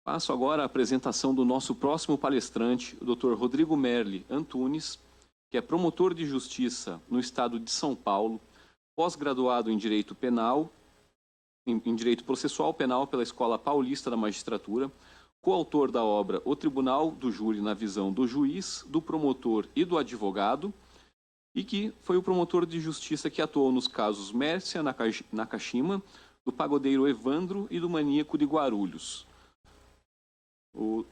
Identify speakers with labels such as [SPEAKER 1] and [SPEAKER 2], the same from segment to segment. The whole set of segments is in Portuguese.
[SPEAKER 1] Passo agora a apresentação do nosso próximo palestrante, o Dr. Rodrigo Merli Antunes, que é promotor de justiça no estado de São Paulo, pós-graduado em Direito Penal, em Direito Processual Penal pela Escola Paulista da Magistratura, coautor da obra O Tribunal do Júri na Visão do Juiz, do Promotor e do Advogado, e que foi o promotor de justiça que atuou nos casos Mércia Nakashima, do pagodeiro Evandro e do maníaco de Guarulhos. O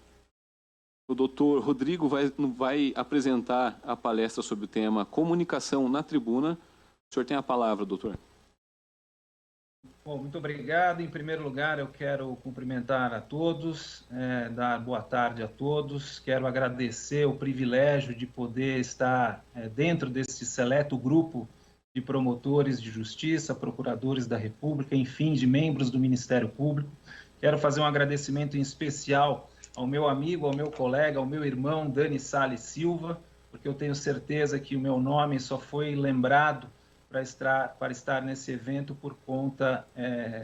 [SPEAKER 1] doutor Rodrigo vai apresentar a palestra sobre o tema Comunicação na Tribuna. O senhor tem a palavra, doutor.
[SPEAKER 2] Bom, muito obrigado. Em primeiro lugar, eu quero cumprimentar a todos, dar boa tarde a todos. Quero agradecer o privilégio de poder estar dentro desse seleto grupo de promotores de justiça, procuradores da República, enfim, de membros do Ministério Público. Quero fazer um agradecimento em especial ao meu amigo, ao meu colega, ao meu irmão, Dani Salles Silva, porque eu tenho certeza que o meu nome só foi lembrado para estar nesse evento por conta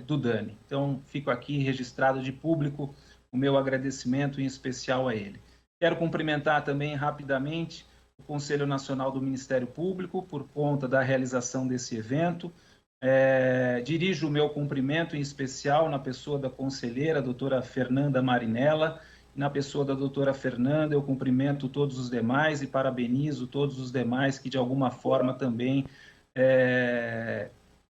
[SPEAKER 2] do Dani. Então, fico aqui registrado de público o meu agradecimento em especial a ele. Quero cumprimentar também rapidamente o Conselho Nacional do Ministério Público por conta da realização desse evento. Dirijo o meu cumprimento em especial na pessoa da conselheira, a doutora Fernanda Marinella. Na pessoa da doutora Fernanda, eu cumprimento todos os demais e parabenizo todos os demais que, de alguma forma, também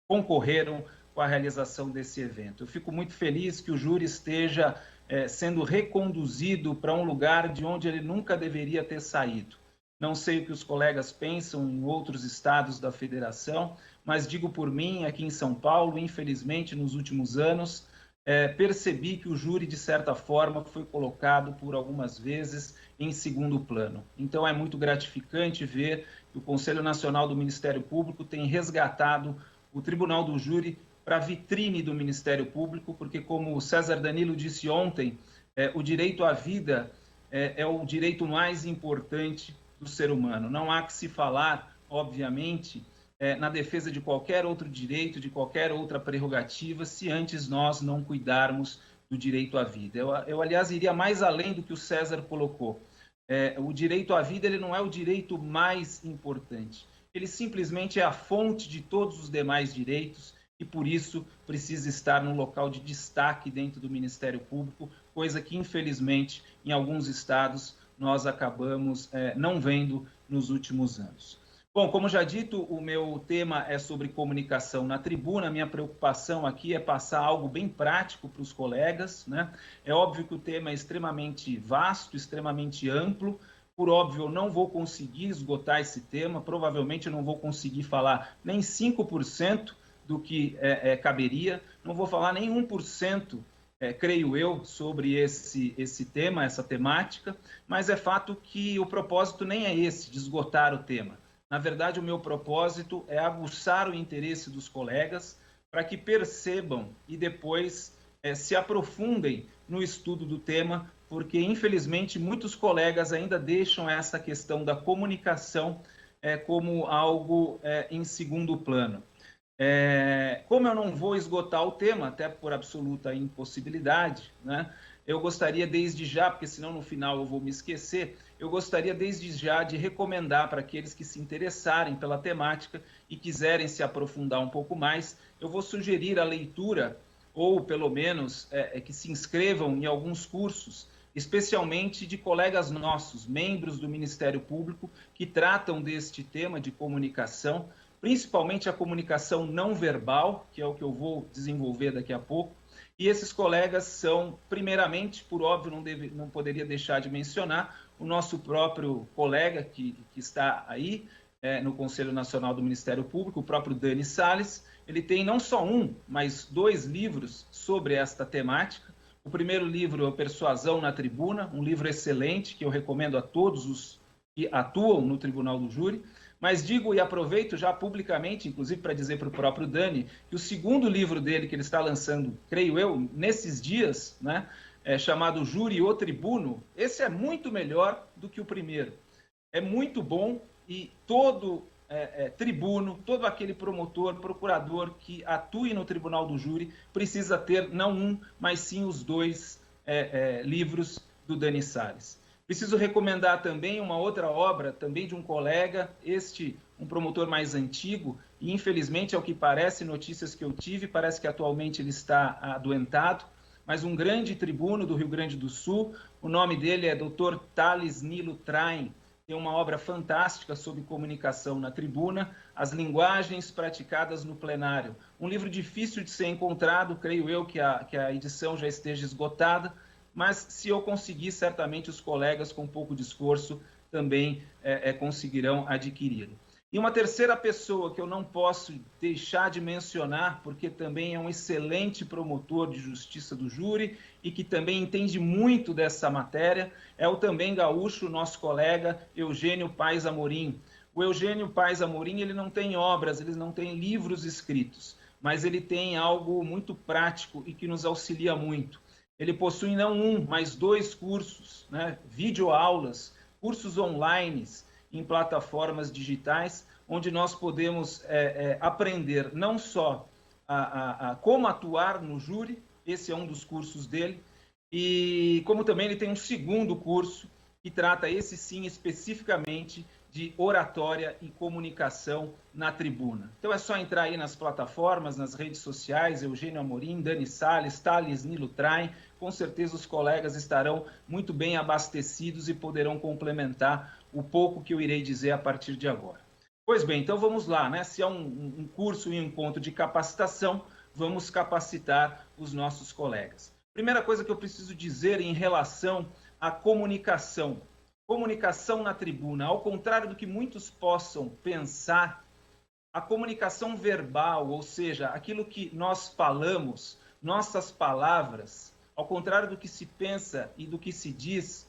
[SPEAKER 2] concorreram com a realização desse evento. Eu fico muito feliz que o júri esteja sendo reconduzido para um lugar de onde ele nunca deveria ter saído. Não sei o que os colegas pensam em outros estados da federação, mas digo por mim, aqui em São Paulo, infelizmente, nos últimos anos, percebi que o júri, de certa forma, foi colocado por algumas vezes em segundo plano. Então, é muito gratificante ver que o Conselho Nacional do Ministério Público tem resgatado o Tribunal do Júri para a vitrine do Ministério Público, porque, como o César Danilo disse ontem, o direito à vida é o direito mais importante do ser humano. Não há que se falar, obviamente, na defesa de qualquer outro direito, de qualquer outra prerrogativa, se antes nós não cuidarmos do direito à vida. Eu aliás, iria mais além do que o César colocou. O direito à vida ele não é o direito mais importante. Ele simplesmente é a fonte de todos os demais direitos e, por isso, precisa estar num local de destaque dentro do Ministério Público, coisa que, infelizmente, em alguns estados, nós acabamos não vendo nos últimos anos. Bom, como já dito, o meu tema é sobre comunicação na tribuna. A minha preocupação aqui é passar algo bem prático para os colegas, né? É óbvio que o tema é extremamente vasto, extremamente amplo. Por óbvio, eu não vou conseguir esgotar esse tema. Provavelmente eu não vou conseguir falar nem 5% do que caberia. Não vou falar nem 1%, creio eu, sobre esse tema, essa temática. Mas é fato que o propósito nem é esse, de esgotar o tema. Na verdade, o meu propósito é aguçar o interesse dos colegas para que percebam e depois se aprofundem no estudo do tema, porque, infelizmente, muitos colegas ainda deixam essa questão da comunicação como algo em segundo plano. Como eu não vou esgotar o tema, até por absoluta impossibilidade, né? Eu gostaria desde já, porque senão no final eu vou me esquecer, eu gostaria desde já de recomendar para aqueles que se interessarem pela temática e quiserem se aprofundar um pouco mais, eu vou sugerir a leitura, ou pelo menos que se inscrevam em alguns cursos, especialmente de colegas nossos, membros do Ministério Público, que tratam deste tema de comunicação, principalmente a comunicação não verbal, que é o que eu vou desenvolver daqui a pouco. E esses colegas são, primeiramente, por óbvio, não poderia deixar de mencionar, o nosso próprio colega que está aí no Conselho Nacional do Ministério Público, o próprio Dani Salles. Ele tem não só um, mas 2 livros sobre esta temática. O primeiro livro é o Persuasão na Tribuna, um livro excelente que eu recomendo a todos os que atuam no Tribunal do Júri. Mas digo e aproveito já publicamente, inclusive para dizer para o próprio Dani, que o segundo livro dele, que ele está lançando, creio eu, nesses dias, né, chamado Júri o Tribuno, esse é muito melhor do que o primeiro. É muito bom e todo tribuno, todo aquele promotor, procurador que atue no Tribunal do Júri precisa ter não um, mas sim os 2 livros do Dani Salles. Preciso recomendar também uma outra obra, também de um colega, um promotor mais antigo, e infelizmente, ao que parece, notícias que eu tive, parece que atualmente ele está adoentado, mas um grande tribuno do Rio Grande do Sul, o nome dele é Dr. Thales Nilo Traem, tem uma obra fantástica sobre comunicação na tribuna, As Linguagens Praticadas no Plenário. Um livro difícil de ser encontrado, creio eu que a edição já esteja esgotada, mas se eu conseguir, certamente os colegas com um pouco de esforço também conseguirão adquiri-lo. E uma terceira pessoa que eu não posso deixar de mencionar, porque também é um excelente promotor de justiça do júri e que também entende muito dessa matéria, é o também gaúcho, nosso colega Eugênio Paes Amorim. O Eugênio Paes Amorim, ele não tem obras, ele não tem livros escritos, mas ele tem algo muito prático e que nos auxilia muito. Ele possui não um, mas 2 cursos, né? Videoaulas, cursos online em plataformas digitais, onde nós podemos aprender não só a como atuar no júri, esse é um dos cursos dele, e como também ele tem um segundo curso que trata, esse sim, especificamente de oratória e comunicação na tribuna. Então é só entrar aí nas plataformas, nas redes sociais, Eugênio Amorim, Dani Salles, Thales Nilo Traem, com certeza os colegas estarão muito bem abastecidos e poderão complementar o pouco que eu irei dizer a partir de agora. Pois bem, então vamos lá, né? Se é um curso e um encontro de capacitação, vamos capacitar os nossos colegas. Primeira coisa que eu preciso dizer em relação à comunicação. Comunicação na tribuna, ao contrário do que muitos possam pensar, a comunicação verbal, ou seja, aquilo que nós falamos, nossas palavras, ao contrário do que se pensa e do que se diz,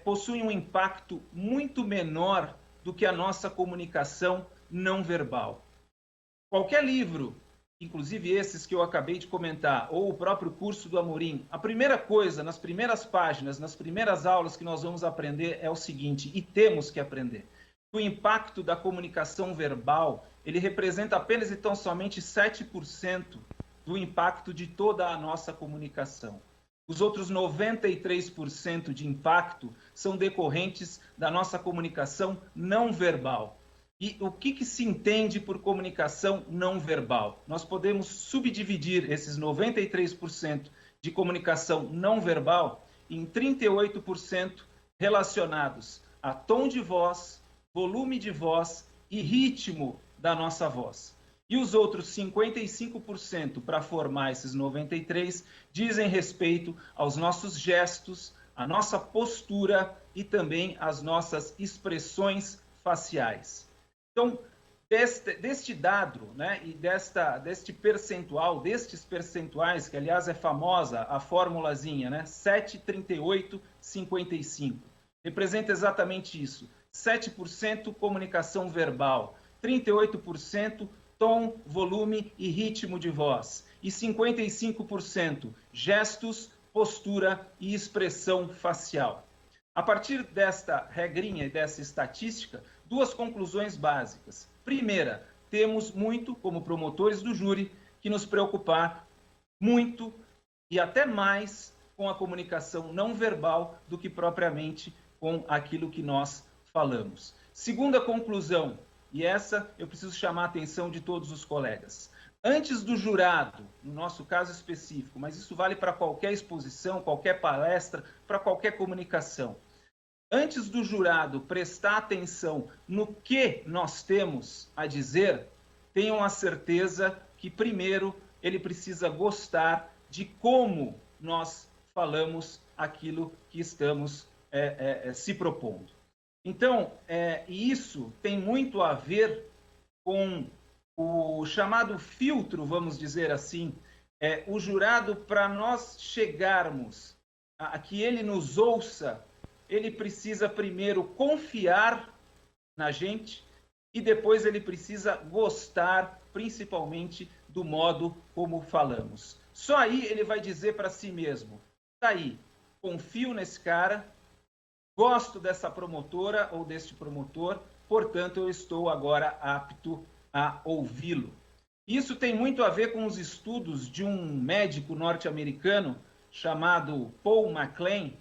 [SPEAKER 2] possui um impacto muito menor do que a nossa comunicação não verbal. Qualquer livro, inclusive esses que eu acabei de comentar, ou o próprio curso do Amorim, a primeira coisa, nas primeiras páginas, nas primeiras aulas que nós vamos aprender é o seguinte, e temos que aprender: o impacto da comunicação verbal, ele representa apenas e tão somente 7% do impacto de toda a nossa comunicação. Os outros 93% de impacto são decorrentes da nossa comunicação não verbal. E o que se entende por comunicação não verbal? Nós podemos subdividir esses 93% de comunicação não verbal em 38% relacionados a tom de voz, volume de voz e ritmo da nossa voz. E os outros 55% para formar esses 93% dizem respeito aos nossos gestos, à nossa postura e também às nossas expressões faciais. Então, deste dado, né, e deste percentual, destes percentuais, que aliás é famosa a formulazinha, né, 7, 38, 55, representa exatamente isso. 7% comunicação verbal, 38% tom, volume e ritmo de voz, e 55% gestos, postura e expressão facial. A partir desta regrinha e dessa estatística, 2 conclusões básicas. Primeira, temos muito, como promotores do júri, que nos preocupar muito e até mais com a comunicação não verbal do que propriamente com aquilo que nós falamos. Segunda conclusão, e essa eu preciso chamar a atenção de todos os colegas. Antes do jurado, no nosso caso específico, mas isso vale para qualquer exposição, qualquer palestra, para qualquer comunicação. Antes do jurado prestar atenção no que nós temos a dizer, tenham a certeza que, primeiro, ele precisa gostar de como nós falamos aquilo que estamos se propondo. Então, isso tem muito a ver com o chamado filtro, vamos dizer assim, o jurado, para nós chegarmos a que ele nos ouça, ele precisa primeiro confiar na gente e depois ele precisa gostar, principalmente, do modo como falamos. Só aí ele vai dizer para si mesmo: tá aí, confio nesse cara, gosto dessa promotora ou deste promotor, portanto eu estou agora apto a ouvi-lo. Isso tem muito a ver com os estudos de um médico norte-americano chamado Paul MacLean,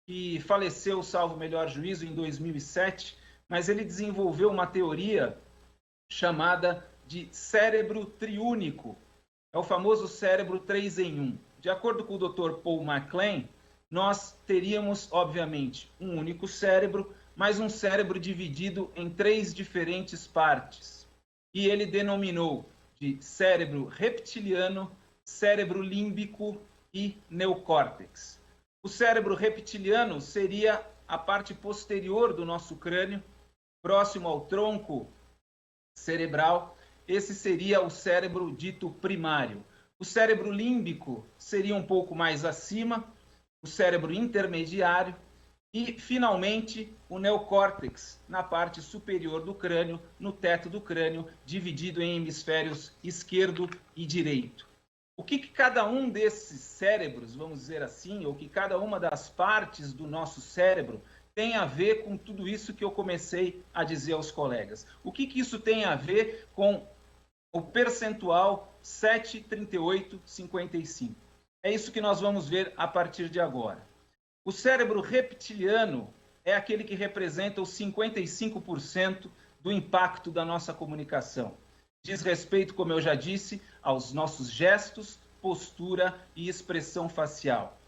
[SPEAKER 2] que faleceu, salvo melhor juízo, em 2007, mas ele desenvolveu uma teoria chamada de cérebro triúnico. É o famoso cérebro 3 em 1. De acordo com o Dr. Paul MacLean, nós teríamos, obviamente, um único cérebro, mas um cérebro dividido em 3 diferentes partes. E ele denominou de cérebro reptiliano, cérebro límbico e neocórtex. O cérebro reptiliano seria a parte posterior do nosso crânio, próximo ao tronco cerebral. Esse seria o cérebro dito primário. O cérebro límbico seria um pouco mais acima, o cérebro intermediário e, finalmente, o neocórtex, na parte superior do crânio, no teto do crânio, dividido em hemisférios esquerdo e direito. O que cada um desses cérebros, vamos dizer assim, ou que cada uma das partes do nosso cérebro tem a ver com tudo isso que eu comecei a dizer aos colegas? O que isso tem a ver com o percentual 7, 38, 55? É isso que nós vamos ver a partir de agora. O cérebro reptiliano é aquele que representa os 55% do impacto da nossa comunicação. Diz respeito, como eu já disse, aos nossos gestos, postura e expressão facial.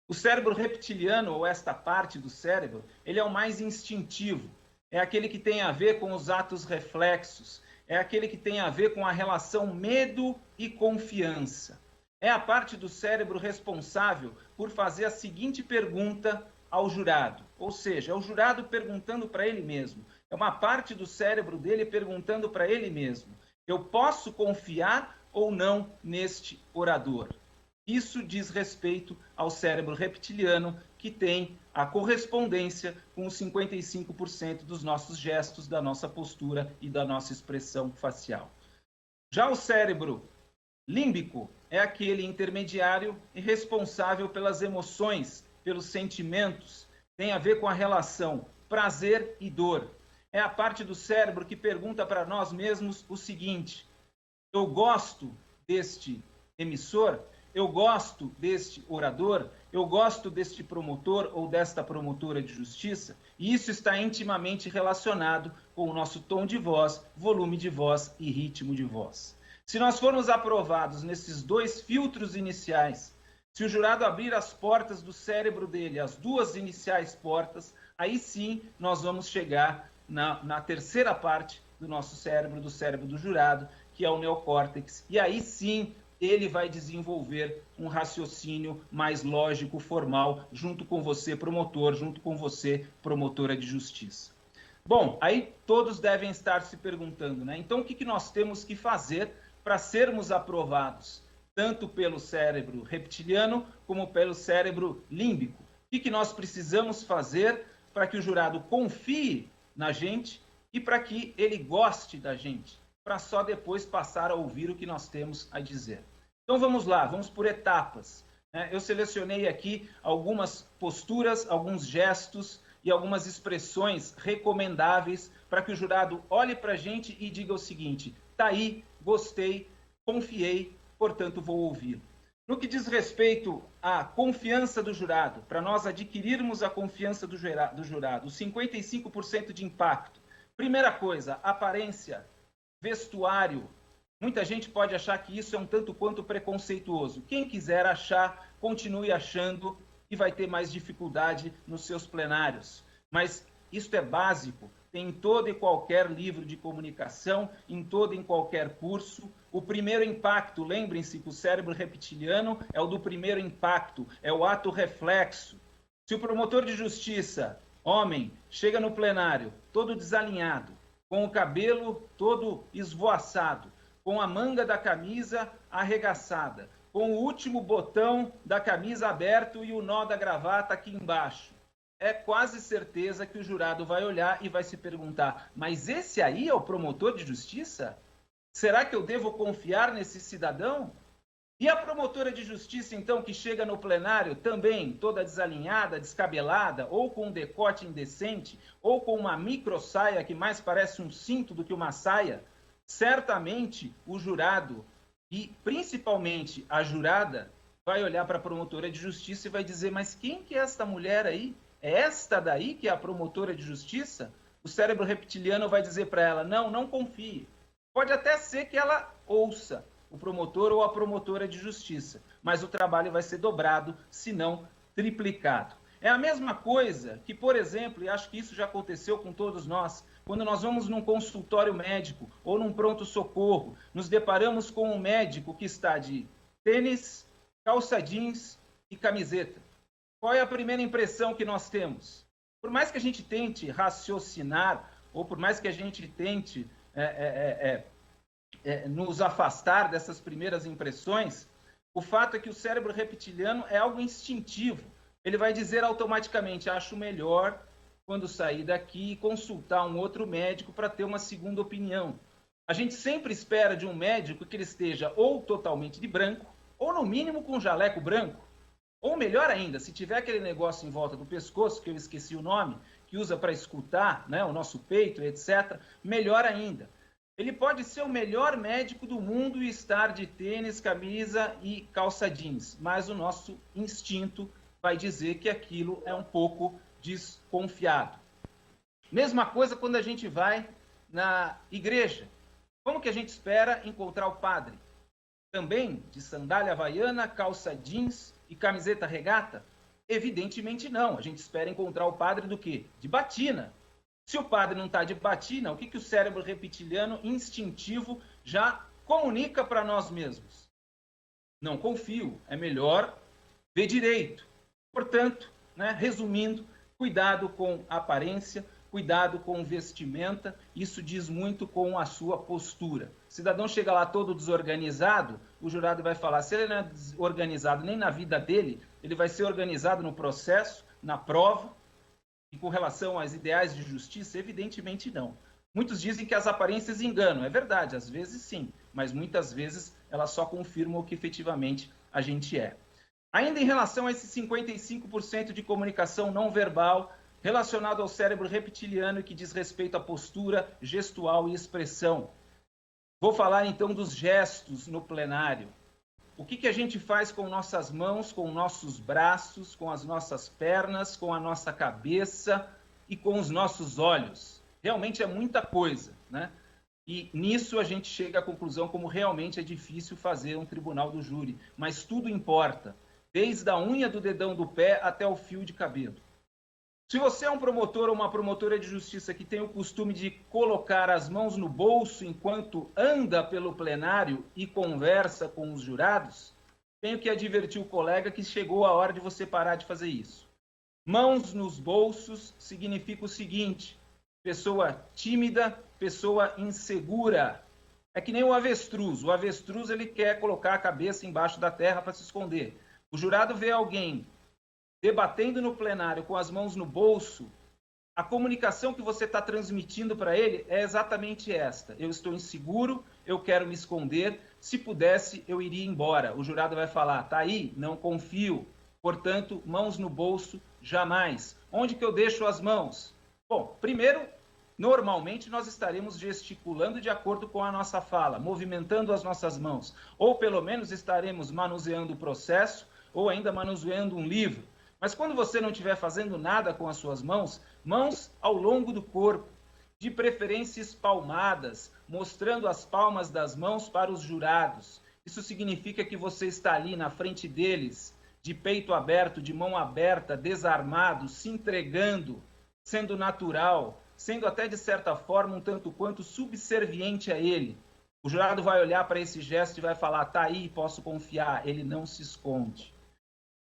[SPEAKER 2] O cérebro reptiliano, ou esta parte do cérebro, ele é o mais instintivo. É aquele que tem a ver com os atos reflexos. É aquele que tem a ver com a relação medo e confiança. É a parte do cérebro responsável por fazer a seguinte pergunta ao jurado. Ou seja, é o jurado perguntando para ele mesmo. É uma parte do cérebro dele perguntando para ele mesmo: eu posso confiar ou não neste orador? Isso diz respeito ao cérebro reptiliano, que tem a correspondência com os 55% dos nossos gestos, da nossa postura e da nossa expressão facial. Já o cérebro límbico é aquele intermediário e responsável pelas emoções, pelos sentimentos, tem a ver com a relação prazer e dor. É a parte do cérebro que pergunta para nós mesmos o seguinte: eu gosto deste emissor? Eu gosto deste orador? Eu gosto deste promotor ou desta promotora de justiça? E isso está intimamente relacionado com o nosso tom de voz, volume de voz e ritmo de voz. Se nós formos aprovados nesses 2 filtros iniciais, se o jurado abrir as portas do cérebro dele, as 2 iniciais portas, aí sim nós vamos chegar na terceira parte do nosso cérebro, do cérebro do jurado, que é o neocórtex. E aí sim ele vai desenvolver um raciocínio mais lógico, formal, junto com você, promotor, junto com você, promotora de justiça. Bom, aí todos devem estar se perguntando, né? Então, o que nós temos que fazer para sermos aprovados, tanto pelo cérebro reptiliano como pelo cérebro límbico? O que nós precisamos fazer para que o jurado confie na gente e para que ele goste da gente, para só depois passar a ouvir o que nós temos a dizer? Então vamos lá, vamos por etapas. Eu selecionei aqui algumas posturas, alguns gestos e algumas expressões recomendáveis para que o jurado olhe para a gente e diga o seguinte: tá aí, gostei, confiei, portanto vou ouvi-lo. No que diz respeito à confiança do jurado, para nós adquirirmos a confiança do jurado, os 55% de impacto. Primeira coisa, aparência, vestuário. Muita gente pode achar que isso é um tanto quanto preconceituoso. Quem quiser achar, continue achando e vai ter mais dificuldade nos seus plenários. Mas isso é básico, tem em todo e qualquer livro de comunicação, em todo e qualquer curso. O primeiro impacto, lembrem-se que o cérebro reptiliano é o do primeiro impacto, é o ato reflexo. Se o promotor de justiça, homem, chega no plenário todo desalinhado, com o cabelo todo esvoaçado, com a manga da camisa arregaçada, com o último botão da camisa aberto e o nó da gravata aqui embaixo, é quase certeza que o jurado vai olhar e vai se perguntar: mas esse aí é o promotor de justiça? Será que eu devo confiar nesse cidadão? E a promotora de justiça, então, que chega no plenário também toda desalinhada, descabelada, ou com um decote indecente, ou com uma micro saia que mais parece um cinto do que uma saia, certamente o jurado, e principalmente a jurada, vai olhar para a promotora de justiça e vai dizer, mas quem que é esta mulher aí? É esta daí que é a promotora de justiça? O cérebro reptiliano vai dizer para ela, não, não confie. Pode até ser que ela ouça o promotor ou a promotora de justiça, mas o trabalho vai ser dobrado, se não triplicado. É a mesma coisa que, por exemplo, e acho que isso já aconteceu com todos nós, quando nós vamos num consultório médico ou num pronto-socorro, nos deparamos com um médico que está de tênis, calça jeans e camiseta. Qual é a primeira impressão que nós temos? Por mais que a gente tente raciocinar, ou por mais que a gente tente nos afastar dessas primeiras impressões, o fato é que o cérebro reptiliano é algo instintivo. Ele vai dizer automaticamente, acho melhor, quando sair daqui, consultar um outro médico para ter uma segunda opinião. A gente sempre espera de um médico que ele esteja ou totalmente de branco, ou no mínimo com um jaleco branco. Ou melhor ainda, se tiver aquele negócio em volta do pescoço, que eu esqueci o nome, que usa para escutar, né, o nosso peito, etc., melhor ainda. Ele pode ser o melhor médico do mundo e estar de tênis, camisa e calça jeans, mas o nosso instinto vai dizer que aquilo é um pouco desconfiado. Mesma coisa quando a gente vai na igreja. Como que a gente espera encontrar o padre? Também de sandália havaiana, calça jeans e camiseta regata? Evidentemente não. A gente espera encontrar o padre do quê? De batina. Se o padre não está de batina, o que o cérebro reptiliano instintivo já comunica para nós mesmos? Não confio, é melhor ver direito. Portanto, né, resumindo, cuidado com a aparência, cuidado com vestimenta, isso diz muito com a sua postura. O cidadão chega lá todo desorganizado, o jurado vai falar, se ele não é organizado nem na vida dele, ele vai ser organizado no processo, na prova, e com relação aos ideais de justiça, evidentemente não. Muitos dizem que as aparências enganam, é verdade, às vezes sim, mas muitas vezes elas só confirmam o que efetivamente a gente é. Ainda em relação a esse 55% de comunicação não verbal relacionado ao cérebro reptiliano e que diz respeito à postura gestual e expressão. Vou falar então dos gestos no plenário. O que a gente faz com nossas mãos, com nossos braços, com as nossas pernas, com a nossa cabeça e com os nossos olhos? Realmente é muita coisa, né? E nisso a gente chega à conclusão como realmente é difícil fazer um tribunal do júri. Mas tudo importa, desde a unha do dedão do pé até o fio de cabelo. Se você é um promotor ou uma promotora de justiça que tem o costume de colocar as mãos no bolso enquanto anda pelo plenário e conversa com os jurados, tenho que advertir o colega que chegou a hora de você parar de fazer isso. Mãos nos bolsos significa o seguinte, pessoa tímida, pessoa insegura. É que nem o avestruz ele quer colocar a cabeça embaixo da terra para se esconder. O jurado vê alguém debatendo no plenário com as mãos no bolso, a comunicação que você está transmitindo para ele é exatamente esta. Eu estou inseguro, eu quero me esconder, se pudesse eu iria embora. O jurado vai falar, tá aí, não confio, portanto, mãos no bolso, jamais. Onde que eu deixo as mãos? Bom, primeiro, normalmente nós estaremos gesticulando de acordo com a nossa fala, movimentando as nossas mãos, ou pelo menos estaremos manuseando o processo, ou ainda manuseando um livro. Mas quando você não estiver fazendo nada com as suas mãos, mãos ao longo do corpo, de preferência espalmadas, mostrando as palmas das mãos para os jurados. Isso significa que você está ali na frente deles, de peito aberto, de mão aberta, desarmado, se entregando, sendo natural, sendo até de certa forma um tanto quanto subserviente a ele. O jurado vai olhar para esse gesto e vai falar, tá aí, posso confiar, ele não se esconde.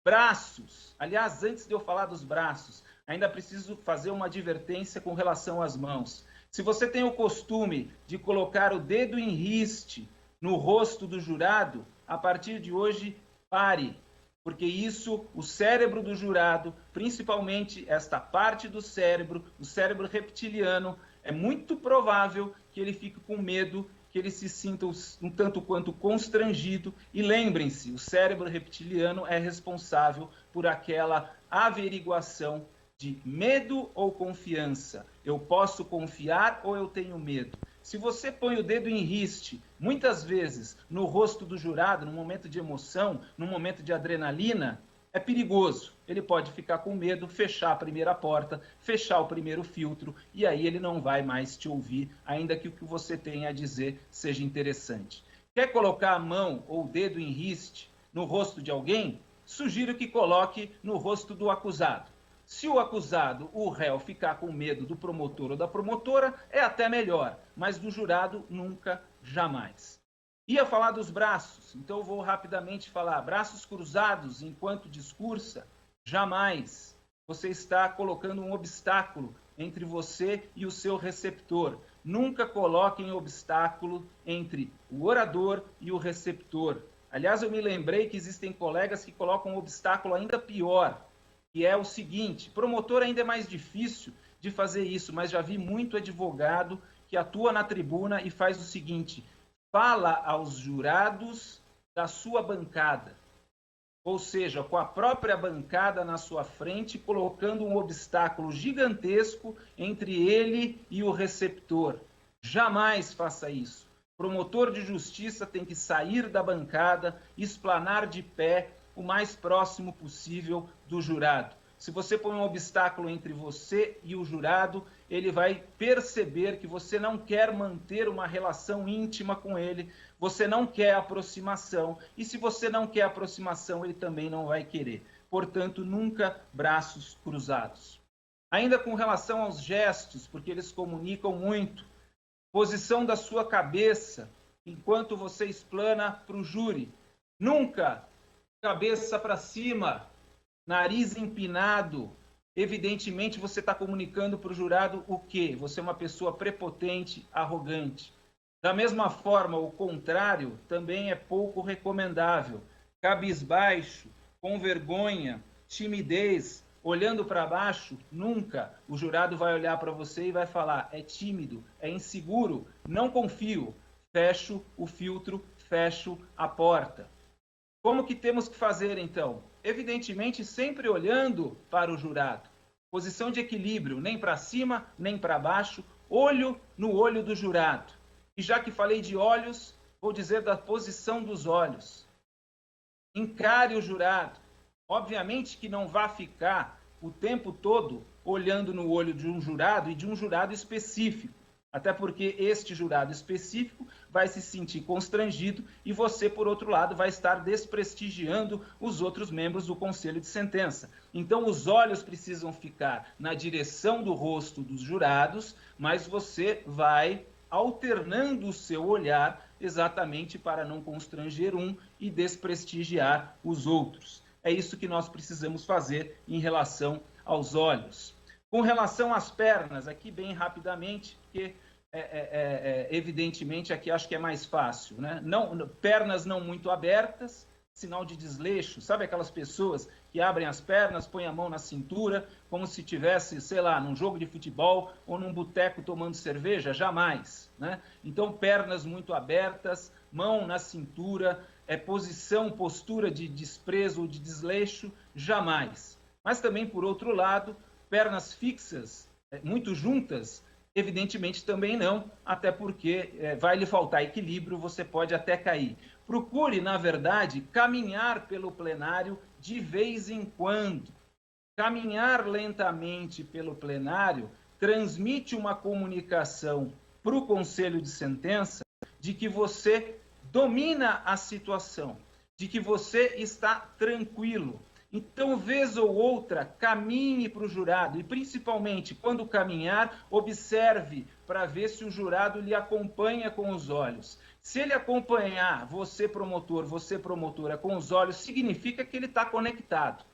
[SPEAKER 2] Braços. Aliás, antes de eu falar dos braços, ainda preciso fazer uma advertência com relação às mãos. Se você tem o costume de colocar o dedo em riste no rosto do jurado, a partir de hoje, pare. Porque isso, o cérebro do jurado, principalmente esta parte do cérebro, o cérebro reptiliano, é muito provável que ele fique com medo, que ele se sinta um tanto quanto constrangido. E lembrem-se, o cérebro reptiliano é responsável por aquela averiguação de medo ou confiança. Eu posso confiar ou eu tenho medo? Se você põe o dedo em riste, muitas vezes, no rosto do jurado, no momento de emoção, no momento de adrenalina, é perigoso. Ele pode ficar com medo, fechar a primeira porta, fechar o primeiro filtro, e aí ele não vai mais te ouvir, ainda que o que você tenha a dizer seja interessante. Quer colocar a mão ou o dedo em riste no rosto de alguém? Sugiro que coloque no rosto do acusado. Se o acusado, o réu, ficar com medo do promotor ou da promotora, é até melhor, mas do jurado, nunca, jamais. Ia falar dos braços, então eu vou rapidamente falar. Braços cruzados enquanto discursa, jamais. Você está colocando um obstáculo entre você e o seu receptor. Nunca coloquem obstáculo entre o orador e o receptor. Aliás, eu me lembrei que existem colegas que colocam um obstáculo ainda pior, que é o seguinte: promotor ainda é mais difícil de fazer isso, mas já vi muito advogado que atua na tribuna e faz o seguinte: fala aos jurados da sua bancada, ou seja, com a própria bancada na sua frente, colocando um obstáculo gigantesco entre ele e o receptor. Jamais faça isso. Promotor de justiça tem que sair da bancada, explanar de pé o mais próximo possível do jurado. Se você põe um obstáculo entre você e o jurado, ele vai perceber que você não quer manter uma relação íntima com ele, você não quer aproximação, e se você não quer aproximação, ele também não vai querer. Portanto, nunca braços cruzados. Ainda com relação aos gestos, porque eles comunicam muito, posição da sua cabeça enquanto você explana para o júri. Nunca cabeça para cima, nariz empinado. Evidentemente, você está comunicando para o jurado o quê? Você é uma pessoa prepotente, arrogante. Da mesma forma, o contrário também é pouco recomendável. Cabisbaixo, com vergonha, timidez, olhando para baixo, nunca. O jurado vai olhar para você e vai falar: é tímido, é inseguro, não confio. Fecho o filtro, fecho a porta. Como que temos que fazer, então? Evidentemente, sempre olhando para o jurado. Posição de equilíbrio, nem para cima, nem para baixo, olho no olho do jurado. E já que falei de olhos, vou dizer da posição dos olhos. Encare o jurado. Obviamente que não vá ficar o tempo todo olhando no olho de um jurado e de um jurado específico. Até porque este jurado específico vai se sentir constrangido e você, por outro lado, vai estar desprestigiando os outros membros do conselho de sentença. Então, os olhos precisam ficar na direção do rosto dos jurados, mas você vai alternando o seu olhar exatamente para não constranger um e desprestigiar os outros. É isso que nós precisamos fazer em relação aos olhos. Com relação às pernas, aqui bem rapidamente, porque evidentemente aqui acho que é mais fácil, né? Pernas não muito abertas, sinal de desleixo. Sabe aquelas pessoas que abrem as pernas, põem a mão na cintura, como se tivesse, sei lá, num jogo de futebol ou num boteco tomando cerveja? Jamais, né? Então, pernas muito abertas, mão na cintura, postura de desprezo ou de desleixo? Jamais. Mas também, por outro lado, pernas fixas, muito juntas, evidentemente também não, até porque vai lhe faltar equilíbrio, você pode até cair. Procure, na verdade, caminhar pelo plenário de vez em quando. Caminhar lentamente pelo plenário transmite uma comunicação para o conselho de sentença de que você domina a situação, de que você está tranquilo. Então, vez ou outra, caminhe para o jurado e, principalmente, quando caminhar, observe para ver se o jurado lhe acompanha com os olhos. Se ele acompanhar você, promotor, você, promotora, com os olhos, significa que ele está conectado.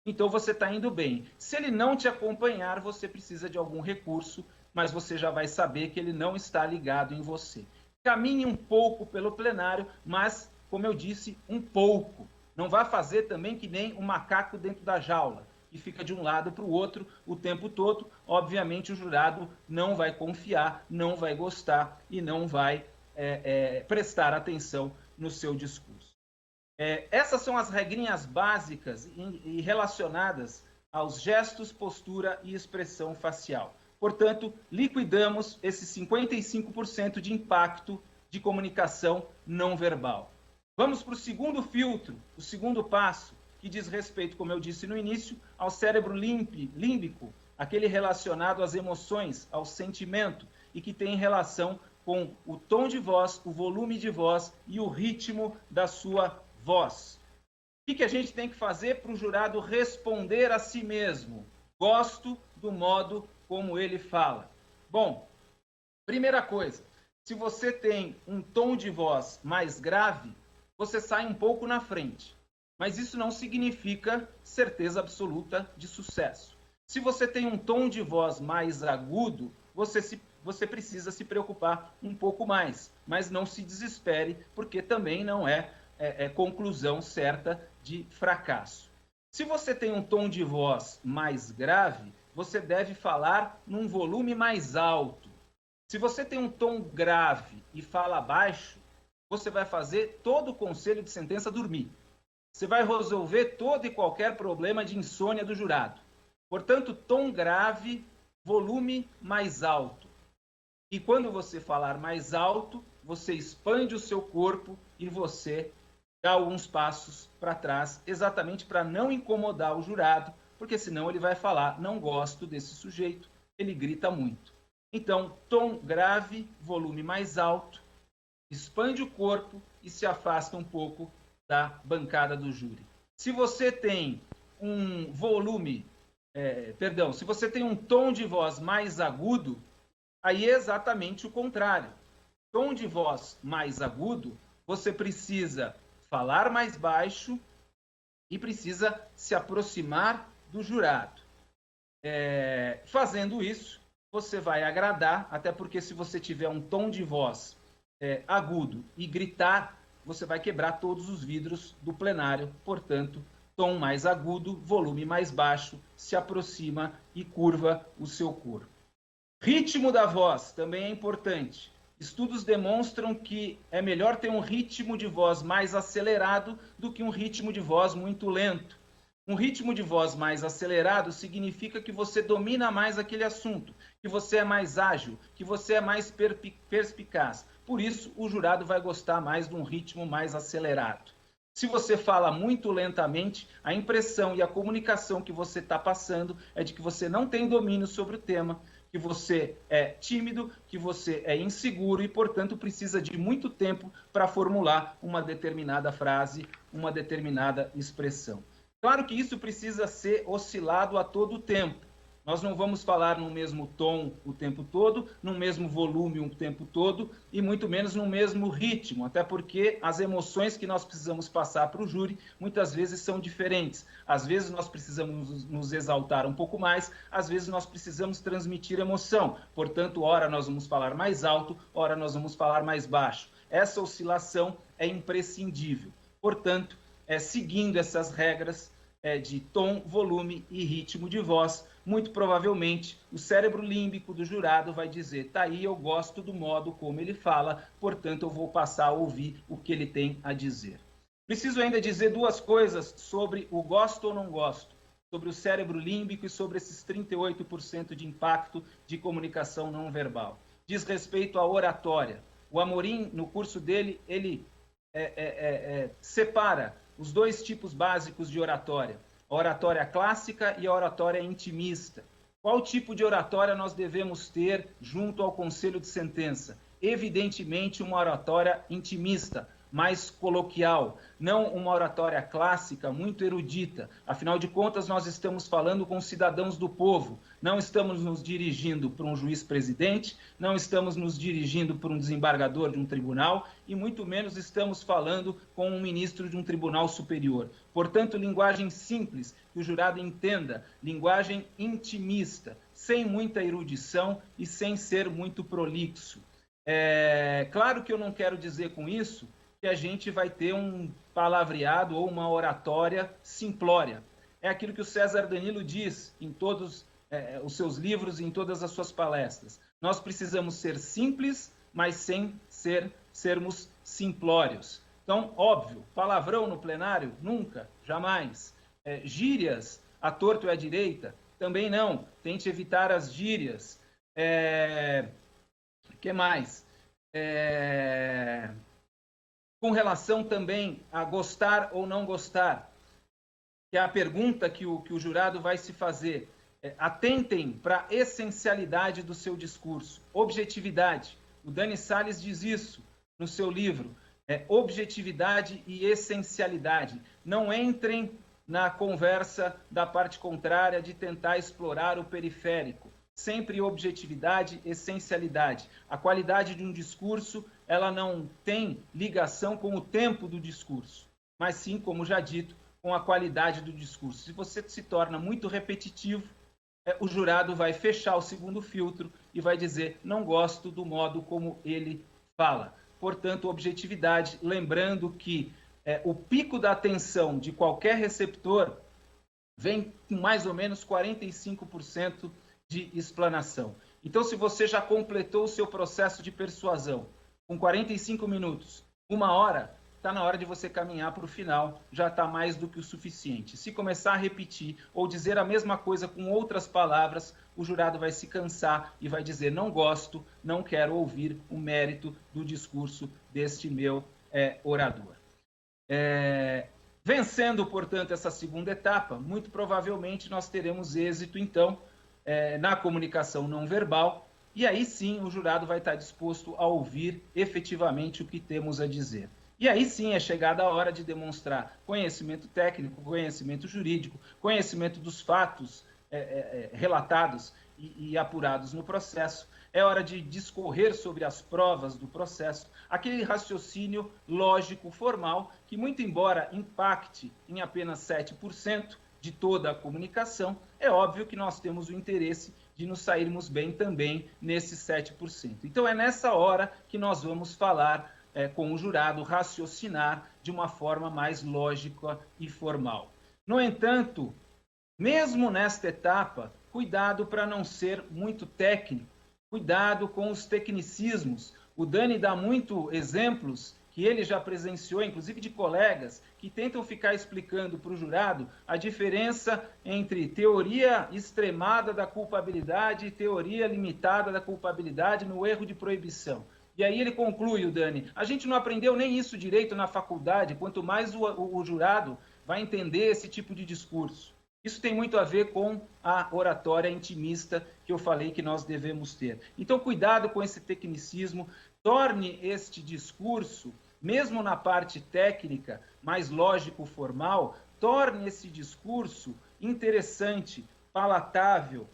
[SPEAKER 2] Então, você está indo bem. Se ele não te acompanhar, você precisa de algum recurso, mas você já vai saber que ele não está ligado em você. Caminhe um pouco pelo plenário, mas, como eu disse, um pouco. Não vá fazer também que nem um macaco dentro da jaula, que fica de um lado para o outro o tempo todo. Obviamente, o jurado não vai confiar, não vai gostar e não vai prestar atenção no seu discurso. Essas são as regrinhas básicas e relacionadas aos gestos, postura e expressão facial. Portanto, liquidamos esse 55% de impacto de comunicação não verbal. Vamos para o segundo filtro, o segundo passo, que diz respeito, como eu disse no início, ao cérebro límbico, aquele relacionado às emoções, ao sentimento, e que tem relação com o tom de voz, o volume de voz e o ritmo da sua voz. O que a gente tem que fazer para o jurado responder a si mesmo? Gosto do modo como ele fala. Bom, primeira coisa, se você tem um tom de voz mais grave, você sai um pouco na frente. Mas isso não significa certeza absoluta de sucesso. Se você tem um tom de voz mais agudo, você precisa se preocupar um pouco mais. Mas não se desespere, porque também não é conclusão certa de fracasso. Se você tem um tom de voz mais grave, você deve falar num volume mais alto. Se você tem um tom grave e fala baixo, você vai fazer todo o conselho de sentença dormir. Você vai resolver todo e qualquer problema de insônia do jurado. Portanto, tom grave, volume mais alto. E quando você falar mais alto, você expande o seu corpo e você dá alguns passos para trás, exatamente para não incomodar o jurado, porque senão ele vai falar, não gosto desse sujeito, ele grita muito. Então, tom grave, volume mais alto, expande o corpo e se afasta um pouco da bancada do júri. Se você tem um volume, se você tem um tom de voz mais agudo, aí é exatamente o contrário. Tom de voz mais agudo, você precisa falar mais baixo e precisa se aproximar do jurado. Fazendo isso, você vai agradar, até porque se você tiver um tom de voz agudo e gritar, você vai quebrar todos os vidros do plenário. Portanto, tom mais agudo, volume mais baixo, se aproxima e curva o seu corpo. Ritmo da voz também é importante. Estudos demonstram que é melhor ter um ritmo de voz mais acelerado do que um ritmo de voz muito lento. Um ritmo de voz mais acelerado significa que você domina mais aquele assunto, que você é mais ágil, que você é mais perspicaz. Por isso, o jurado vai gostar mais de um ritmo mais acelerado. Se você fala muito lentamente, a impressão e a comunicação que você está passando é de que você não tem domínio sobre o tema, que você é tímido, que você é inseguro e, portanto, precisa de muito tempo para formular uma determinada frase, uma determinada expressão. Claro que isso precisa ser oscilado a todo tempo. Nós não vamos falar no mesmo tom o tempo todo, no mesmo volume o tempo todo e muito menos no mesmo ritmo, até porque as emoções que nós precisamos passar para o júri muitas vezes são diferentes. Às vezes nós precisamos nos exaltar um pouco mais, às vezes nós precisamos transmitir emoção. Portanto, ora nós vamos falar mais alto, ora nós vamos falar mais baixo. Essa oscilação é imprescindível. Portanto, seguindo essas regras de tom, volume e ritmo de voz, muito provavelmente o cérebro límbico do jurado vai dizer, tá aí, eu gosto do modo como ele fala, portanto eu vou passar a ouvir o que ele tem a dizer. Preciso ainda dizer duas coisas sobre o gosto ou não gosto, sobre o cérebro límbico e sobre esses 38% de impacto de comunicação não verbal. Diz respeito à oratória. O Amorim, no curso dele, ele separa os dois tipos básicos de oratória, a oratória clássica e a oratória intimista. Qual tipo de oratória nós devemos ter junto ao conselho de sentença? Evidentemente, uma oratória intimista, mais coloquial, não uma oratória clássica, muito erudita. Afinal de contas, nós estamos falando com cidadãos do povo, não estamos nos dirigindo para um juiz-presidente, não estamos nos dirigindo para um desembargador de um tribunal e muito menos estamos falando com um ministro de um tribunal superior. Portanto, linguagem simples, que o jurado entenda, linguagem intimista, sem muita erudição e sem ser muito prolixo. Claro que eu não quero dizer com isso que a gente vai ter um palavreado ou uma oratória simplória. É aquilo que o César Danilo diz em todos os seus livros e em todas as suas palestras. Nós precisamos ser simples, mas sem sermos simplórios. Então, óbvio, palavrão no plenário? Nunca, jamais. Gírias, à torto e à direita? Também não. Tente evitar as gírias. Que mais? Com relação também a gostar ou não gostar, que é a pergunta que o jurado vai se fazer. Atentem para a essencialidade do seu discurso, objetividade. O Dani Salles diz isso no seu livro, objetividade e essencialidade. Não entrem na conversa da parte contrária de tentar explorar o periférico. Sempre objetividade, essencialidade. A qualidade de um discurso, ela não tem ligação com o tempo do discurso, mas sim, como já dito, com a qualidade do discurso. Se você se torna muito repetitivo, o jurado vai fechar o segundo filtro e vai dizer: não gosto do modo como ele fala. Portanto, objetividade, lembrando que o pico da atenção de qualquer receptor vem com mais ou menos 45% de explanação. Então, se você já completou o seu processo de persuasão com 45 minutos, 1 hora, está na hora de você caminhar para o final, já está mais do que o suficiente. Se começar a repetir ou dizer a mesma coisa com outras palavras, o jurado vai se cansar e vai dizer: não gosto, não quero ouvir o mérito do discurso deste meu orador. Vencendo, portanto, essa segunda etapa, muito provavelmente nós teremos êxito, então, na comunicação não verbal, e aí sim o jurado vai estar disposto a ouvir efetivamente o que temos a dizer. E aí sim é chegada a hora de demonstrar conhecimento técnico, conhecimento jurídico, conhecimento dos fatos relatados e apurados no processo. É hora de discorrer sobre as provas do processo, aquele raciocínio lógico formal que, muito embora impacte em apenas 7% de toda a comunicação, é óbvio que nós temos o interesse de nos sairmos bem também nesses 7%. Então é nessa hora que nós vamos falar com o jurado, raciocinar de uma forma mais lógica e formal. No entanto, mesmo nesta etapa, cuidado para não ser muito técnico, cuidado com os tecnicismos. O Dani dá muito exemplos que ele já presenciou, inclusive de colegas, que tentam ficar explicando para o jurado a diferença entre teoria extremada da culpabilidade e teoria limitada da culpabilidade no erro de proibição. E aí ele conclui, o Dani: a gente não aprendeu nem isso direito na faculdade, quanto mais o jurado vai entender esse tipo de discurso. Isso tem muito a ver com a oratória intimista que eu falei que nós devemos ter. Então, cuidado com esse tecnicismo, torne este discurso, mesmo na parte técnica, mais lógico-formal, torne esse discurso interessante, palatável,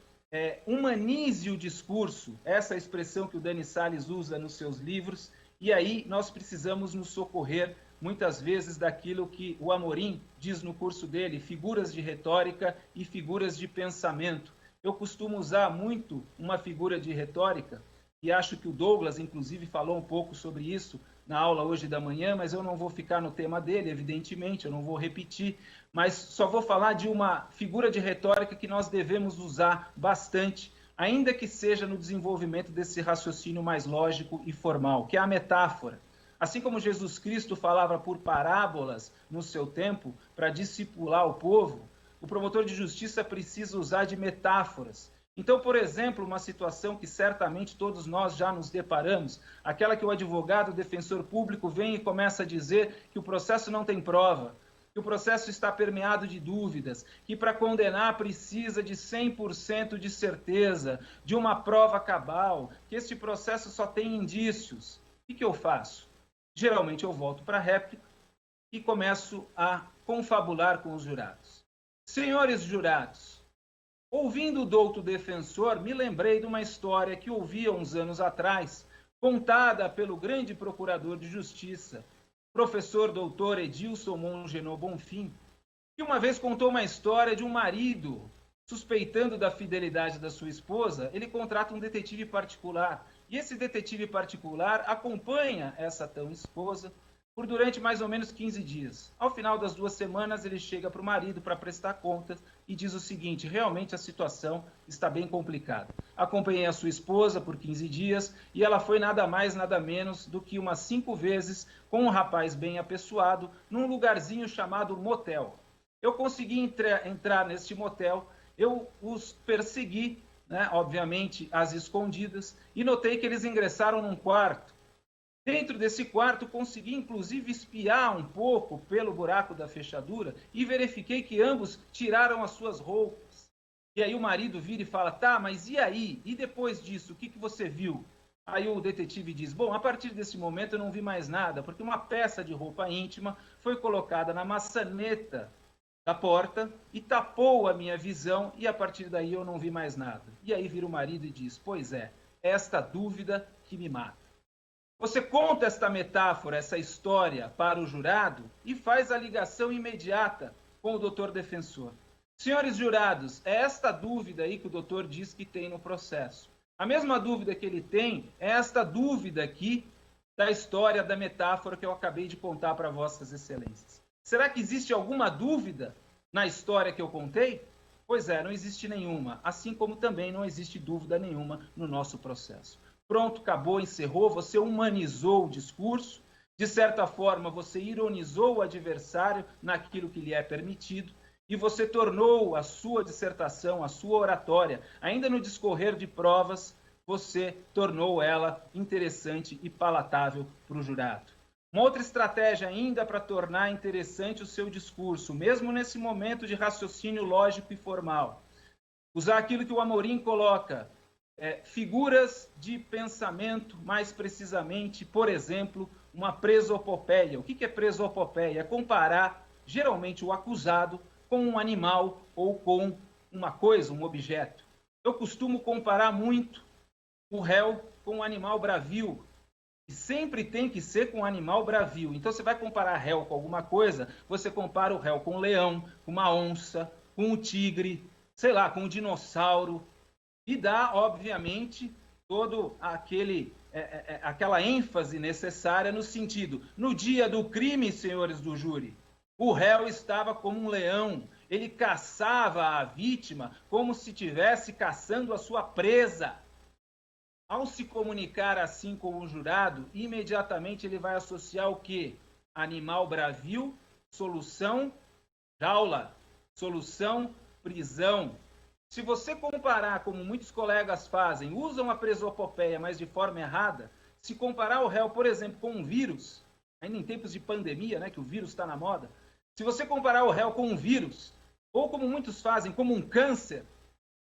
[SPEAKER 2] humanize o discurso, essa expressão que o Dani Salles usa nos seus livros, e aí nós precisamos nos socorrer muitas vezes daquilo que o Amorim diz no curso dele, figuras de retórica e figuras de pensamento. Eu costumo usar muito uma figura de retórica, e acho que o Douglas, inclusive, falou um pouco sobre isso na aula hoje da manhã, mas eu não vou ficar no tema dele, evidentemente, eu não vou repetir, mas só vou falar de uma figura de retórica que nós devemos usar bastante, ainda que seja no desenvolvimento desse raciocínio mais lógico e formal, que é a metáfora. Assim como Jesus Cristo falava por parábolas no seu tempo para discipular o povo, o promotor de justiça precisa usar de metáforas. Então, por exemplo, uma situação que certamente todos nós já nos deparamos, aquela que o advogado, o defensor público vem e começa a dizer que o processo não tem prova, que o processo está permeado de dúvidas, que para condenar precisa de 100% de certeza, de uma prova cabal, que este processo só tem indícios. O que eu faço? Geralmente eu volto para a réplica e começo a confabular com os jurados. Senhores jurados, ouvindo o douto defensor, me lembrei de uma história que ouvi há uns anos atrás, contada pelo grande procurador de justiça, professor doutor Edilson Mongenot Bonfim, que uma vez contou uma história de um marido suspeitando da fidelidade da sua esposa, ele contrata um detetive particular. E esse detetive particular acompanha essa tão esposa por durante mais ou menos 15 dias. Ao final das 2 semanas, ele chega para o marido para prestar contas e diz o seguinte: realmente a situação está bem complicada. Acompanhei a sua esposa por 15 dias e ela foi nada mais, nada menos do que umas 5 vezes com um rapaz bem apessoado num lugarzinho chamado motel. Eu consegui entrar neste motel, eu os persegui né, obviamente às escondidas, e notei que eles ingressaram num quarto. Dentro desse quarto, consegui inclusive espiar um pouco pelo buraco da fechadura e verifiquei que ambos tiraram as suas roupas. E aí o marido vira e fala, tá, mas e aí? E depois disso, o que você viu? Aí o detetive diz, bom, a partir desse momento eu não vi mais nada, porque uma peça de roupa íntima foi colocada na maçaneta da porta e tapou a minha visão e a partir daí eu não vi mais nada. E aí vira o marido e diz, pois é esta dúvida que me mata. Você conta esta metáfora, essa história para o jurado e faz a ligação imediata com o doutor defensor. Senhores jurados, é esta dúvida aí que o doutor diz que tem no processo. A mesma dúvida que ele tem é esta dúvida aqui da história, da metáfora que eu acabei de contar para vossas excelências. Será que existe alguma dúvida na história que eu contei? Pois é, não existe nenhuma, assim como também não existe dúvida nenhuma no nosso processo. Pronto, acabou, encerrou, você humanizou o discurso, de certa forma você ironizou o adversário naquilo que lhe é permitido, e você tornou a sua dissertação, a sua oratória, ainda no discorrer de provas, você tornou ela interessante e palatável para o jurado. Uma outra estratégia ainda para tornar interessante o seu discurso, mesmo nesse momento de raciocínio lógico e formal. Usar aquilo que o Amorim coloca, figuras de pensamento, mais precisamente, por exemplo, uma presopopeia. O que é presopopeia? É comparar, geralmente, o acusado com um animal ou com uma coisa, um objeto. Eu costumo comparar muito o réu com um animal bravio. E sempre tem que ser com um animal bravio. Então, você vai comparar réu com alguma coisa, você compara o réu com um leão, com uma onça, com um tigre, sei lá, com um dinossauro, e dá, obviamente, todo aquela ênfase necessária no sentido, no dia do crime, senhores do júri, o réu estava como um leão, ele caçava a vítima como se estivesse caçando a sua presa. Ao se comunicar assim com o jurado, imediatamente ele vai associar o quê? Animal bravio, solução, jaula, solução, prisão. Se você comparar, como muitos colegas fazem, usam a presopopeia, mas de forma errada, se comparar o réu, por exemplo, com um vírus, ainda em tempos de pandemia, né, que o vírus está na moda, se você comparar o réu com um vírus, ou como muitos fazem, como um câncer,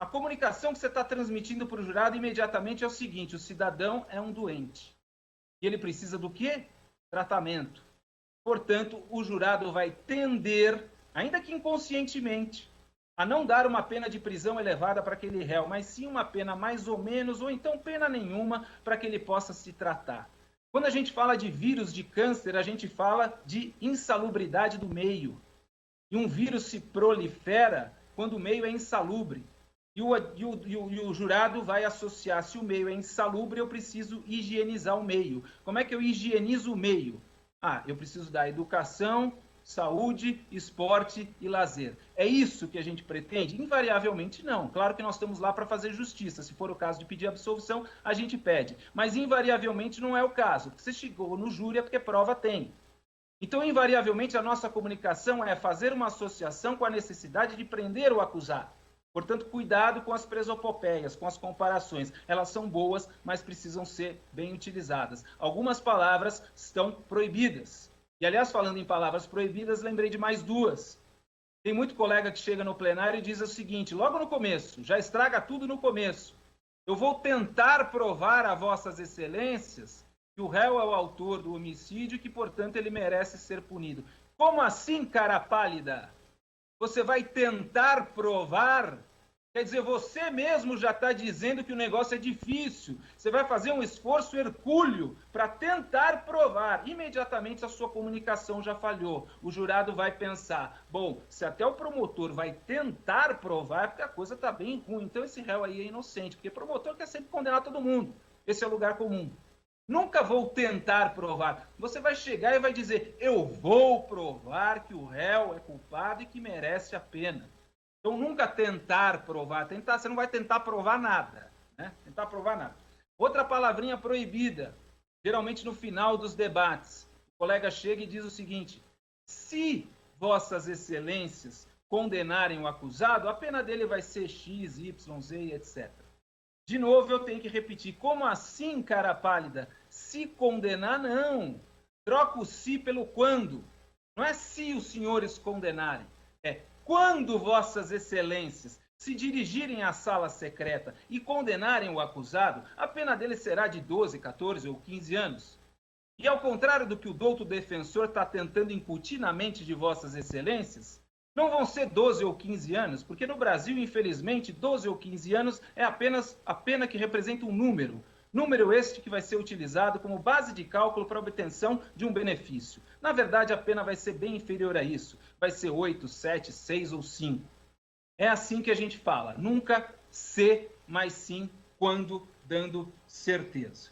[SPEAKER 2] a comunicação que você está transmitindo para o jurado imediatamente é o seguinte, o cidadão é um doente. E ele precisa do quê? Tratamento. Portanto, o jurado vai tender, ainda que inconscientemente, a não dar uma pena de prisão elevada para aquele réu, mas sim uma pena mais ou menos, ou então pena nenhuma, para que ele possa se tratar. Quando a gente fala de vírus de câncer, a gente fala de insalubridade do meio. E um vírus se prolifera quando o meio é insalubre. E o jurado vai associar, se o meio é insalubre, eu preciso higienizar o meio. Como é que eu higienizo o meio? Eu preciso dar educação, saúde, esporte e lazer. É isso que a gente pretende? Invariavelmente não. Claro que nós estamos lá para fazer justiça. Se for o caso de pedir absolvição, a gente pede. Mas invariavelmente não é o caso. Você chegou no júri é porque prova tem. Então, invariavelmente, a nossa comunicação é fazer uma associação com a necessidade de prender o acusado. Portanto, cuidado com as presopopeias, com as comparações. Elas são boas, mas precisam ser bem utilizadas. Algumas palavras estão proibidas. E, aliás, falando em palavras proibidas, lembrei de mais duas. Tem muito colega que chega no plenário e diz o seguinte, logo no começo, já estraga tudo no começo. Eu vou tentar provar a vossas excelências que o réu é o autor do homicídio e que, portanto, ele merece ser punido. Como assim, cara pálida? Você vai tentar provar? Quer dizer, você mesmo já está dizendo que o negócio é difícil. Você vai fazer um esforço hercúleo para tentar provar. Imediatamente a sua comunicação já falhou. O jurado vai pensar, bom, se até o promotor vai tentar provar, é porque a coisa está bem ruim. Então esse réu aí é inocente, porque o promotor quer sempre condenar todo mundo. Esse é o lugar comum. Nunca vou tentar provar. Você vai chegar e vai dizer, eu vou provar que o réu é culpado e que merece a pena. Então, nunca tentar provar. Você não vai tentar provar nada. Né? Tentar provar nada. Outra palavrinha proibida, geralmente no final dos debates. O colega chega e diz o seguinte, se vossas excelências condenarem o acusado, a pena dele vai ser X, Y, Z, etc. De novo, eu tenho que repetir. Como assim, cara pálida? Se condenar, não. Troca o se pelo quando. Não é se os senhores condenarem. É quando vossas excelências se dirigirem à sala secreta e condenarem o acusado, a pena dele será de 12, 14 ou 15 anos. E ao contrário do que o douto defensor está tentando incutir na mente de vossas excelências, não vão ser 12 ou 15 anos, porque no Brasil, infelizmente, 12 ou 15 anos é apenas a pena que representa um número. Número este que vai ser utilizado como base de cálculo para a obtenção de um benefício. Na verdade, a pena vai ser bem inferior a isso. Vai ser 8, 7, 6 ou 5. É assim que a gente fala. Nunca se, mas sim quando, dando certeza.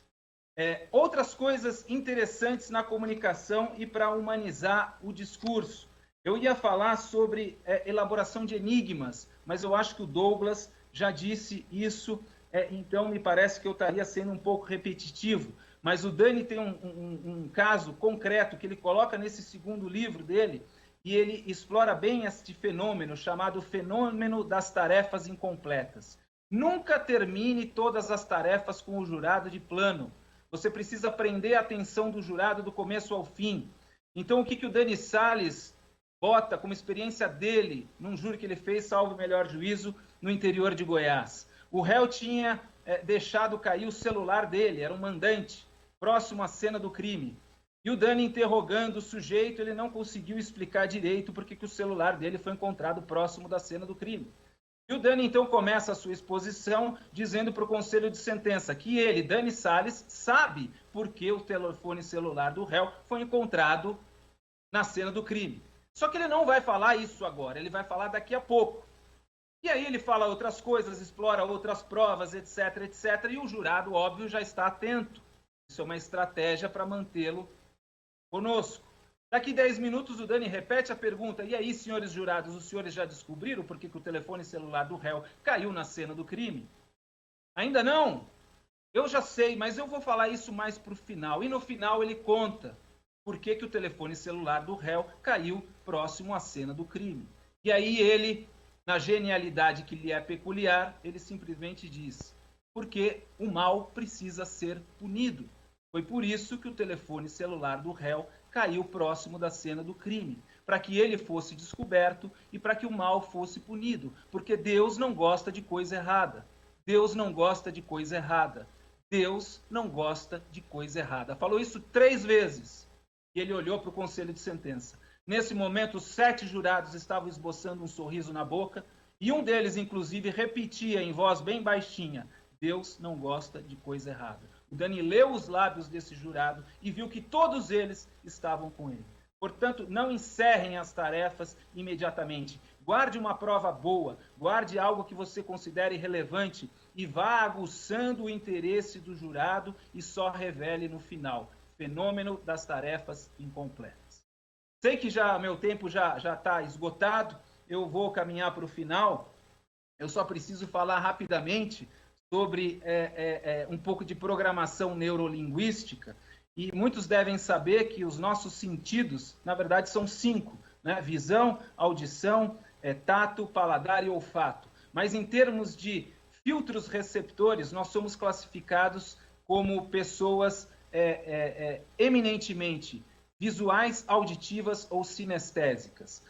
[SPEAKER 2] Outras coisas interessantes na comunicação e para humanizar o discurso. Eu ia falar sobre elaboração de enigmas, mas eu acho que o Douglas já disse isso, então me parece que eu estaria sendo um pouco repetitivo. Mas o Dani tem um caso concreto que ele coloca nesse segundo livro dele, e ele explora bem este fenômeno, chamado fenômeno das tarefas incompletas. Nunca termine todas as tarefas com o jurado de plano. Você precisa prender a atenção do jurado do começo ao fim. Então, o que o Dani Salles bota como experiência dele, num júri que ele fez, salvo o melhor juízo, no interior de Goiás? O réu tinha deixado cair o celular dele, era um mandante, próximo à cena do crime. E o Dani interrogando o sujeito, ele não conseguiu explicar direito porque que o celular dele foi encontrado próximo da cena do crime. E o Dani, então, começa a sua exposição dizendo para o conselho de sentença que ele, Dani Salles, sabe por que o telefone celular do réu foi encontrado na cena do crime. Só que ele não vai falar isso agora, ele vai falar daqui a pouco. E aí ele fala outras coisas, explora outras provas, etc, etc, e o jurado, óbvio, já está atento. Isso é uma estratégia para mantê-lo conosco. Daqui 10 minutos o Dani repete a pergunta: e aí, senhores jurados, os senhores já descobriram por que o telefone celular do réu caiu na cena do crime? Ainda não? Eu já sei, mas eu vou falar isso mais para o final. E no final ele conta por que o telefone celular do réu caiu próximo à cena do crime. E aí ele, na genialidade que lhe é peculiar, ele simplesmente diz: porque o mal precisa ser punido. Foi por isso que o telefone celular do réu caiu próximo da cena do crime, para que ele fosse descoberto e para que o mal fosse punido, porque Deus não gosta de coisa errada. Deus não gosta de coisa errada. Deus não gosta de coisa errada. Falou isso 3 vezes. E ele olhou para o conselho de sentença. Nesse momento, os 7 jurados estavam esboçando um sorriso na boca, e um deles, inclusive, repetia em voz bem baixinha: Deus não gosta de coisa errada. O Dani leu os lábios desse jurado e viu que todos eles estavam com ele. Portanto, não encerrem as tarefas imediatamente. Guarde uma prova boa, guarde algo que você considere relevante e vá aguçando o interesse do jurado e só revele no final. Fenômeno das tarefas incompletas. Sei que meu tempo já está esgotado, eu vou caminhar para o final. Eu só preciso falar rapidamente sobre um pouco de programação neurolinguística, e muitos devem saber que os nossos sentidos, na verdade, são 5, né? Visão, audição, tato, paladar e olfato. Mas em termos de filtros receptores, nós somos classificados como pessoas eminentemente visuais, auditivas ou sinestésicas.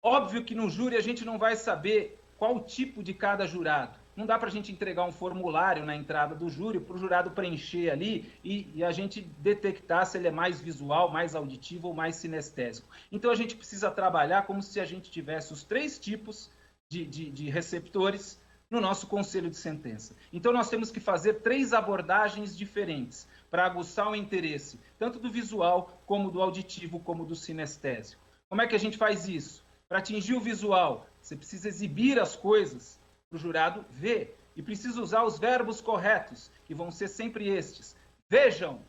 [SPEAKER 2] Óbvio que no júri a gente não vai saber qual o tipo de cada jurado. Não dá para a gente entregar um formulário na entrada do júri para o jurado preencher ali e a gente detectar se ele é mais visual, mais auditivo ou mais sinestésico. Então a gente precisa trabalhar como se a gente tivesse os 3 tipos de receptores no nosso conselho de sentença. Então nós temos que fazer 3 abordagens diferentes para aguçar o interesse, tanto do visual, como do auditivo, como do sinestésico. Como é que a gente faz isso? Para atingir o visual, você precisa exibir as coisas para o jurado ver, e precisa usar os verbos corretos, que vão ser sempre estes: vejam,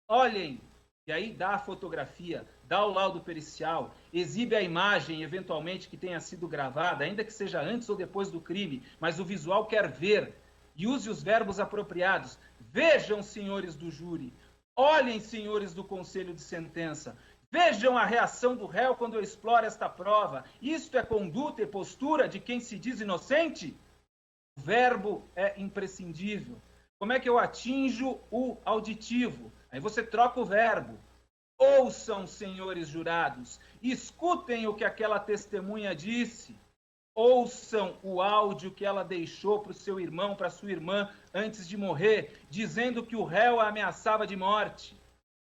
[SPEAKER 2] olhem, e aí dá a fotografia, dá o laudo pericial, exibe a imagem, eventualmente, que tenha sido gravada, ainda que seja antes ou depois do crime, mas o visual quer ver, e use os verbos apropriados. Vejam, senhores do júri, olhem, senhores do conselho de sentença, vejam a reação do réu quando eu exploro esta prova. Isto é conduta e postura de quem se diz inocente? O verbo é imprescindível. Como é que eu atinjo o auditivo? Aí você troca o verbo. Ouçam, senhores jurados, escutem o que aquela testemunha disse. Ouçam o áudio que ela deixou para o seu irmão, para a sua irmã, antes de morrer, dizendo que o réu a ameaçava de morte.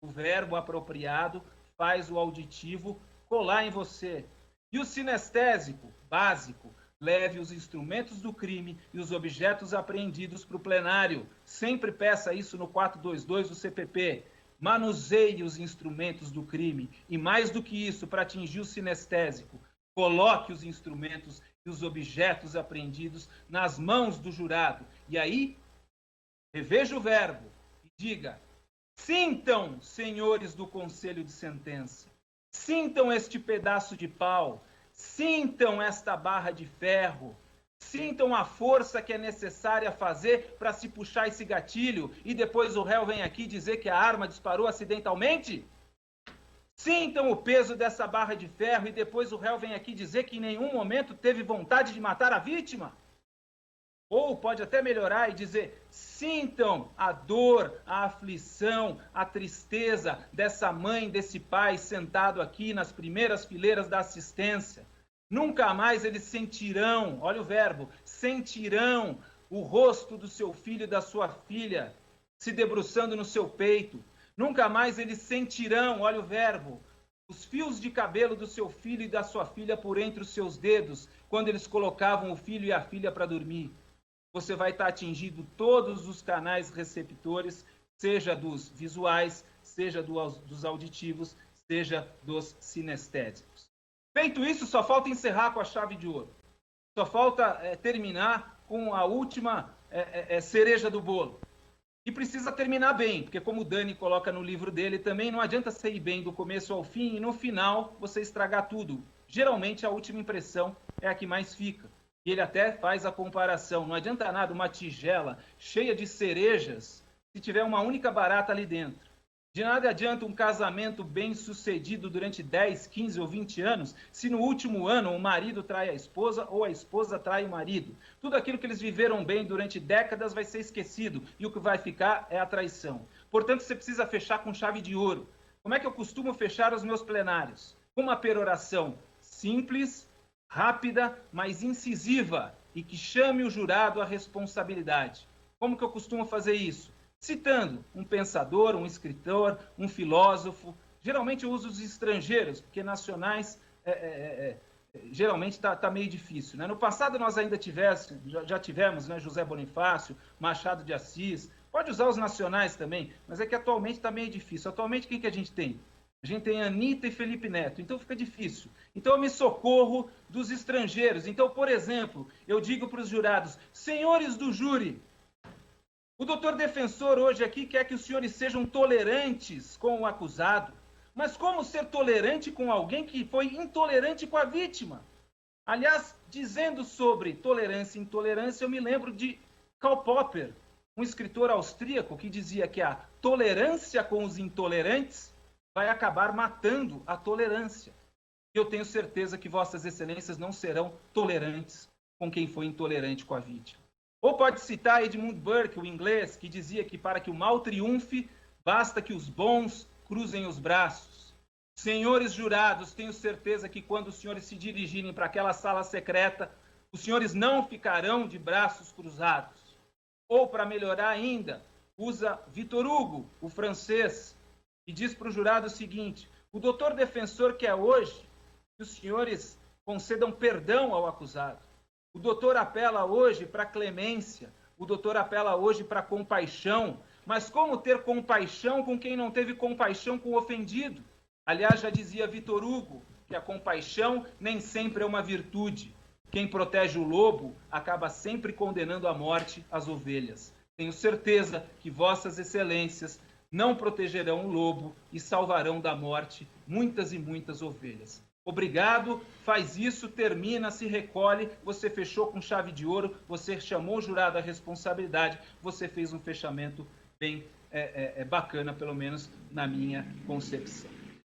[SPEAKER 2] O verbo apropriado faz o auditivo colar em você. E o sinestésico, básico, leve os instrumentos do crime e os objetos apreendidos para o plenário. Sempre peça isso no 422 do CPP. Manuseie os instrumentos do crime. E mais do que isso, para atingir o sinestésico, coloque os instrumentos e os objetos apreendidos nas mãos do jurado. E aí, reveja o verbo e diga: sintam, senhores do conselho de sentença, sintam este pedaço de pau, sintam esta barra de ferro, sintam a força que é necessária fazer para se puxar esse gatilho e depois o réu vem aqui dizer que a arma disparou acidentalmente? Sintam o peso dessa barra de ferro e depois o réu vem aqui dizer que em nenhum momento teve vontade de matar a vítima? Ou pode até melhorar e dizer: sintam a dor, a aflição, a tristeza dessa mãe, desse pai sentado aqui nas primeiras fileiras da assistência. Nunca mais eles sentirão, olha o verbo, sentirão o rosto do seu filho e da sua filha se debruçando no seu peito. Nunca mais eles sentirão, olha o verbo, os fios de cabelo do seu filho e da sua filha por entre os seus dedos, quando eles colocavam o filho e a filha para dormir. Você vai estar atingindo todos os canais receptores, seja dos visuais, seja dos auditivos, seja dos sinestésicos. Feito isso, só falta encerrar com a chave de ouro. Só falta terminar com a última cereja do bolo. E precisa terminar bem, porque como o Dani coloca no livro dele também, não adianta você ir bem do começo ao fim e no final você estragar tudo. Geralmente a última impressão é a que mais fica. E ele até faz a comparação. Não adianta nada uma tigela cheia de cerejas se tiver uma única barata ali dentro. De nada adianta um casamento bem sucedido durante 10, 15 ou 20 anos se no último ano o marido trai a esposa ou a esposa trai o marido. Tudo aquilo que eles viveram bem durante décadas vai ser esquecido e o que vai ficar é a traição. Portanto, você precisa fechar com chave de ouro. Como é que eu costumo fechar os meus plenários? Com uma peroração simples, rápida, mas incisiva e que chame o jurado à responsabilidade. Como que eu costumo fazer isso? Citando um pensador, um escritor, um filósofo. Geralmente eu uso os estrangeiros, porque nacionais geralmente está meio difícil. Né? No passado nós ainda já tivemos, né, José Bonifácio, Machado de Assis. Pode usar os nacionais também, mas é que atualmente está meio difícil. Atualmente quem que a gente tem? A gente tem Anitta e Felipe Neto, então fica difícil. Então eu me socorro dos estrangeiros. Então, por exemplo, eu digo para os jurados: senhores do júri, o doutor defensor hoje aqui quer que os senhores sejam tolerantes com o acusado. Mas como ser tolerante com alguém que foi intolerante com a vítima? Aliás, dizendo sobre tolerância e intolerância, eu me lembro de Karl Popper, um escritor austríaco que dizia que a tolerância com os intolerantes vai acabar matando a tolerância. Eu tenho certeza que vossas excelências não serão tolerantes com quem foi intolerante com a vítima. Ou pode citar Edmund Burke, o inglês, que dizia que para que o mal triunfe, basta que os bons cruzem os braços. Senhores jurados, tenho certeza que quando os senhores se dirigirem para aquela sala secreta, os senhores não ficarão de braços cruzados. Ou, para melhorar ainda, usa Victor Hugo, o francês, e diz para o jurado o seguinte: o doutor defensor quer hoje que os senhores concedam perdão ao acusado. O doutor apela hoje para clemência, o doutor apela hoje para compaixão, mas como ter compaixão com quem não teve compaixão com o ofendido? Aliás, já dizia Victor Hugo que a compaixão nem sempre é uma virtude. Quem protege o lobo acaba sempre condenando à morte as ovelhas. Tenho certeza que vossas excelências não protegerão o lobo e salvarão da morte muitas e muitas ovelhas. Obrigado, faz isso, termina, se recolhe, você fechou com chave de ouro, você chamou o jurado à responsabilidade, você fez um fechamento bem bacana, pelo menos na minha concepção.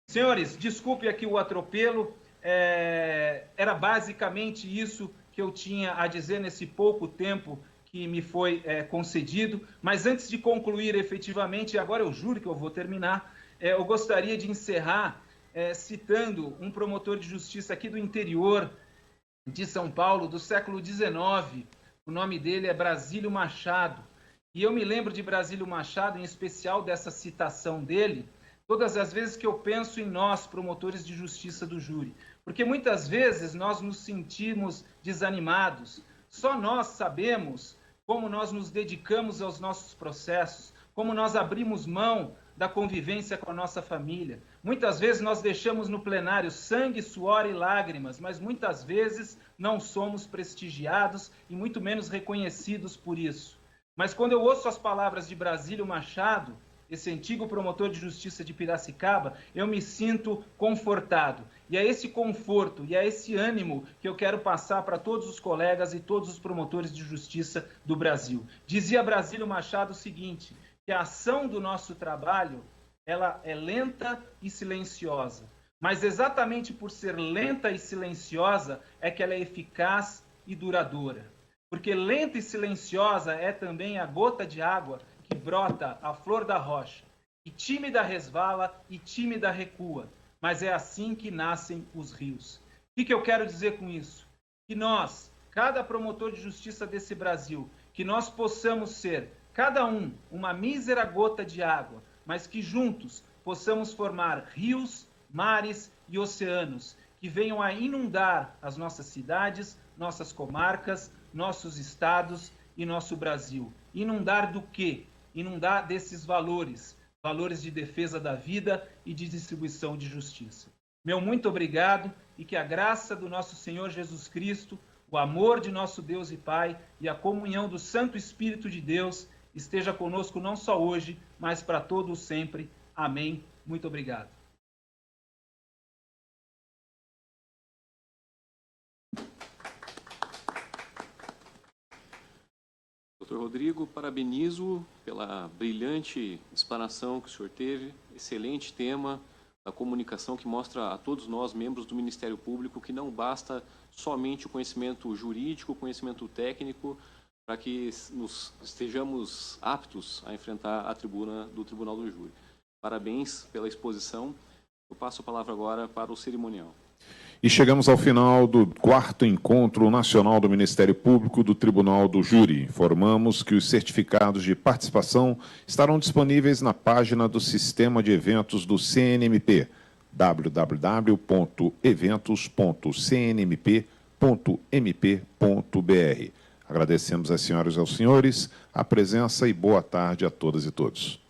[SPEAKER 2] Senhores, desculpe aqui o atropelo, era basicamente isso que eu tinha a dizer nesse pouco tempo que me foi concedido, mas antes de concluir efetivamente, agora eu juro que eu vou terminar, eu gostaria de encerrar citando um promotor de justiça aqui do interior de São Paulo, do século XIX. O nome dele é Brasílio Machado. E eu me lembro de Brasílio Machado, em especial dessa citação dele, todas as vezes que eu penso em nós, promotores de justiça do júri. Porque muitas vezes nós nos sentimos desanimados. Só nós sabemos como nós nos dedicamos aos nossos processos, como nós abrimos mão da convivência com a nossa família. Muitas vezes nós deixamos no plenário sangue, suor e lágrimas, mas muitas vezes não somos prestigiados e muito menos reconhecidos por isso. Mas quando eu ouço as palavras de Brasílio Machado, esse antigo promotor de justiça de Piracicaba, eu me sinto confortado. E é esse conforto e é esse ânimo que eu quero passar para todos os colegas e todos os promotores de justiça do Brasil. Dizia Brasílio Machado o seguinte, que a ação do nosso trabalho, ela é lenta e silenciosa. Mas exatamente por ser lenta e silenciosa é que ela é eficaz e duradoura. Porque lenta e silenciosa é também a gota de água que brota a flor da rocha, e tímida resvala e tímida recua, mas é assim que nascem os rios. O que eu quero dizer com isso? Que nós, cada promotor de justiça desse Brasil, que nós possamos ser, cada um, uma mísera gota de água, mas que juntos possamos formar rios, mares e oceanos, que venham a inundar as nossas cidades, nossas comarcas, nossos estados e nosso Brasil. Inundar do quê? Inundar desses valores, valores de defesa da vida e de distribuição de justiça. Meu muito obrigado e que a graça do nosso Senhor Jesus Cristo, o amor de nosso Deus e Pai e a comunhão do Santo Espírito de Deus esteja conosco não só hoje, mas para todo o sempre. Amém. Muito obrigado.
[SPEAKER 1] Doutor Rodrigo, parabenizo pela brilhante explanação que o senhor teve, excelente tema da comunicação que mostra a todos nós, membros do Ministério Público, que não basta somente o conhecimento jurídico, o conhecimento técnico, para que estejamos aptos a enfrentar a tribuna do Tribunal do Júri. Parabéns pela exposição. Eu passo a palavra agora para o cerimonial.
[SPEAKER 3] E chegamos ao final do 4º Encontro Nacional do Ministério Público do Tribunal do Júri. Informamos que os certificados de participação estarão disponíveis na página do Sistema de Eventos do CNMP, www.eventos.cnmp.mp.br. Agradecemos às senhoras e aos senhores a presença e boa tarde a todas e todos.